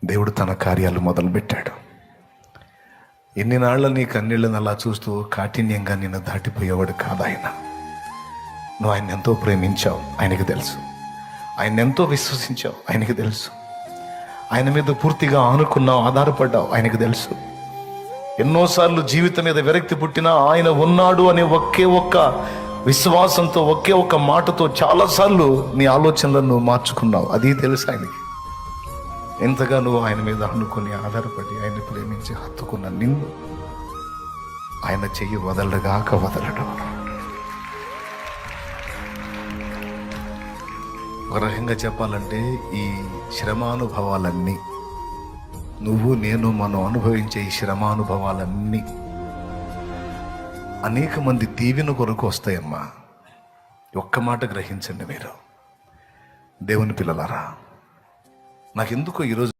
దేవుడు తన కార్యాలు మొదలుపెట్టాడు. ఎన్ని నాళ్ళ నీ కన్నీళ్ళని అలా చూస్తూ కాఠిన్యంగా నిన్ను దాటిపోయేవాడు కాదు ఆయన. నువ్వు ఆయన ఎంతో ప్రేమించావు, ఆయనకి తెలుసు. ఆయన ఎంతో విశ్వసించావు, ఆయనకి తెలుసు. ఆయన మీద పూర్తిగా ఆనుకున్నావు, ఆధారపడ్డావు, ఆయనకి తెలుసు. ఎన్నోసార్లు జీవితం మీద విరక్తి పుట్టినా ఆయన ఉన్నాడు అనే ఒకే ఒక్క విశ్వాసంతో, ఒకే ఒక్క మాటతో చాలాసార్లు నీ ఆలోచనలను నువ్వు మార్చుకున్నావు. అది తెలుసు ఆయనకి. ఎంతగా నువ్వు ఆయన మీద అనుకుని ఆధారపడి ఆయన ప్రేమించి హత్తుకున్న నిన్ను ఆయన చెయ్యి వదలగాక వదలడం. ఒక రకంగా చెప్పాలంటే ఈ శ్రమానుభవాలన్నీ, నువ్వు నేను మనం అనుభవించే ఈ శ్రమానుభవాలన్నీ అనేక మంది దీవెన కొరకు వస్తాయమ్మా. ఒక్క మాట గ్రహించండి మీరు, దేవుని పిల్లలారా. నాకెందుకో ఈరోజు